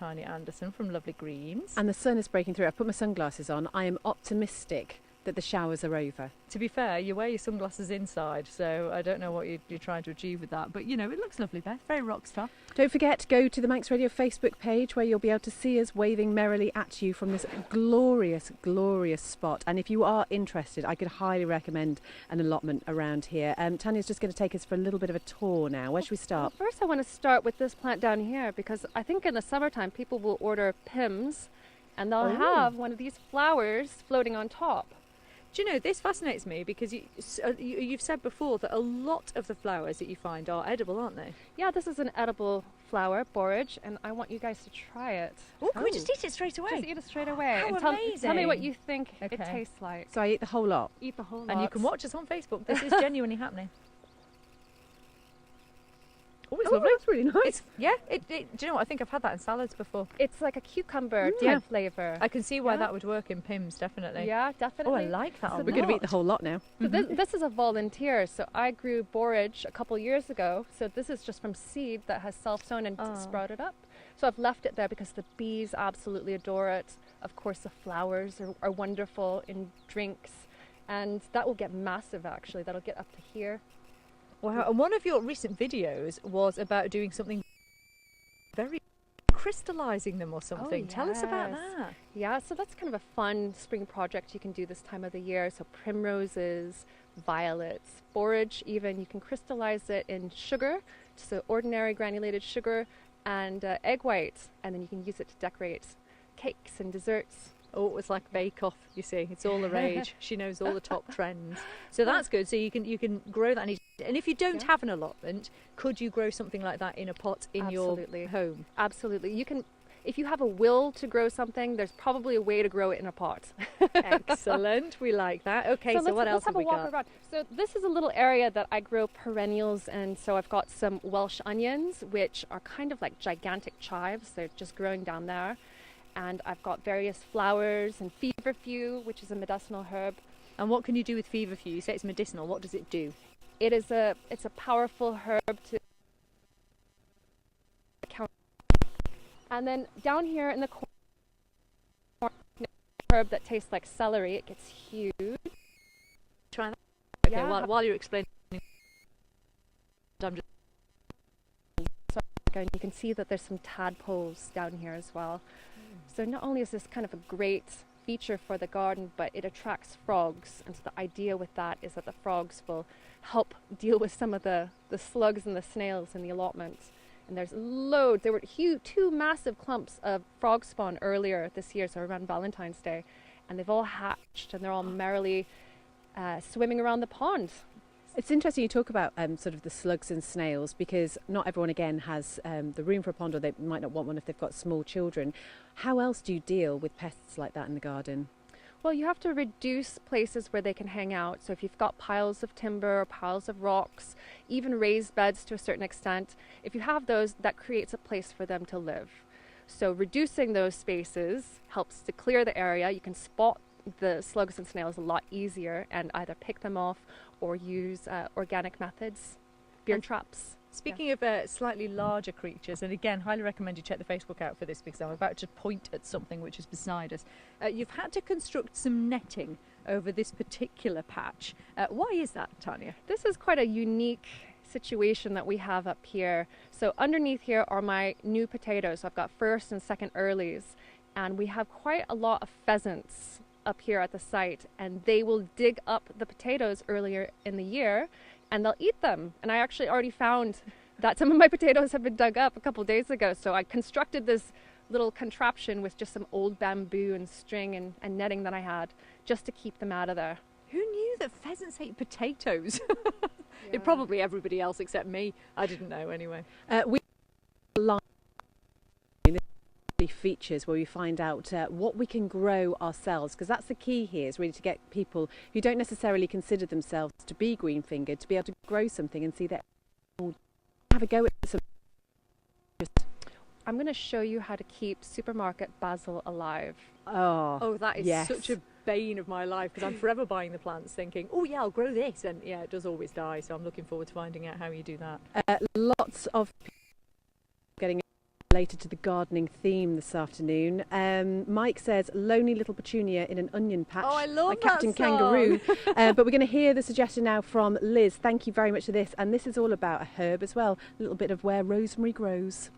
Tanya Anderson from Lovely Greens. And the sun is breaking through. I've put my sunglasses on. I am optimistic that the showers are over. To be fair, you wear your sunglasses inside, so I don't know what you're trying to achieve with that. But, you know, it looks lovely, Beth. Very rock star. Don't forget, go to the Manx Radio Facebook page where you'll be able to see us waving merrily at you from this glorious, glorious spot. And if you are interested, I could highly recommend an allotment around here. Tanya's just going to take us for a little bit of a tour now. Where should we start? Well, first, I want to start with this plant down here because I think in the summertime people will order pims and they'll have one of these flowers floating on top. Do you know, this fascinates me because you've said before that a lot of the flowers that you find are edible, aren't they? Yeah, this is an edible flower, borage, and I want you guys to try it. Oh, can we just eat it straight away? Just eat it straight away. How and amazing. tell me what you think it tastes like. So I eat the whole lot? Eat the whole lot. And you can watch us on Facebook. This is genuinely happening. Oh, it's lovely. That's really nice. Do you know what? I think I've had that in salads before. It's like a cucumber type flavour. I can see why that would work in Pims, definitely. Yeah, definitely. Oh, I like that a lot. We're going to eat the whole lot now. So this is a volunteer. So I grew borage a couple years ago. So this is just from seed that has self-sown and sprouted up. So I've left it there because the bees absolutely adore it. Of course, the flowers are wonderful in drinks. And that will get massive, actually. That'll get up to here. Wow, and one of your recent videos was about doing something very crystallizing them or something. Tell us about that. Yeah, so that's kind of a fun spring project you can do this time of the year. So primroses, violets, borage even, you can crystallize it in sugar, so ordinary granulated sugar and egg white, and then you can use it to decorate cakes and desserts. Oh, it's like Bake Off, you see. It's all the rage. She knows all the top trends. So that's good. So you can grow that. And if you don't have an allotment, could you grow something like that in a pot in your home? Absolutely. You can. If you have a will to grow something, there's probably a way to grow it in a pot. Excellent. We like that. Okay, so what else have we got? Let's have a walk around. So this is a little area that I grow perennials, and so I've got some Welsh onions, which are kind of like gigantic chives. They're just growing down there. And I've got various flowers and feverfew, which is a medicinal herb. And what can you do with feverfew? You say it's medicinal. What does it do? It's a powerful herb to count. And then down here in the corner, herb that tastes like celery. It gets huge. Try that. Okay. Yeah. While you're explaining, I'm just. And you can see that there's some tadpoles down here as well. So not only is this kind of a great feature for the garden, but it attracts frogs. And so the idea with that is that the frogs will help deal with some of the slugs and the snails in the allotments. And there's loads. There were two massive clumps of frog spawn earlier this year, so around Valentine's Day. And they've all hatched and they're all merrily swimming around the pond. It's interesting you talk about sort of the slugs and snails, because not everyone again has the room for a pond, or they might not want one if they've got small children. How else do you deal with pests like that in the garden? Well, you have to reduce places where they can hang out. So if you've got piles of timber or piles of rocks, even raised beds to a certain extent, if you have those, that creates a place for them to live. So reducing those spaces helps to clear the area. You can spot the slugs and snails a lot easier and either pick them off or use organic methods, beer traps. Speaking of slightly larger creatures, and again, highly recommend you check the Facebook out for this because I'm about to point at something which is beside us. You've had to construct some netting over this particular patch. Why is that, Tanya? This is quite a unique situation that we have up here. So underneath here are my new potatoes. So I've got first and second earlies, and we have quite a lot of pheasants up here at the site, and they will dig up the potatoes earlier in the year and they'll eat them. And I actually already found that some of my potatoes have been dug up a couple days ago. So I constructed this little contraption with just some old bamboo and string and netting that I had just to keep them out of there. Who knew that pheasants ate potatoes? It probably everybody else except me. I didn't know anyway. We features where we find out what we can grow ourselves, because that's the key here, is really to get people who don't necessarily consider themselves to be green fingered to be able to grow something and see that have a go at some. I'm going to show you how to keep supermarket basil alive. Oh, that is such a bane of my life, because I'm forever buying the plants thinking, oh yeah, I'll grow this, and yeah, it does always die. So I'm looking forward to finding out how you do that. Lots of people getting Related to the gardening theme this afternoon. Mike says lonely little petunia in an onion patch. Oh, I love by Captain that song. Kangaroo. But we're going to hear the suggestion now from Liz. Thank you very much for this. And this is all about a herb as well. A little bit of where rosemary grows.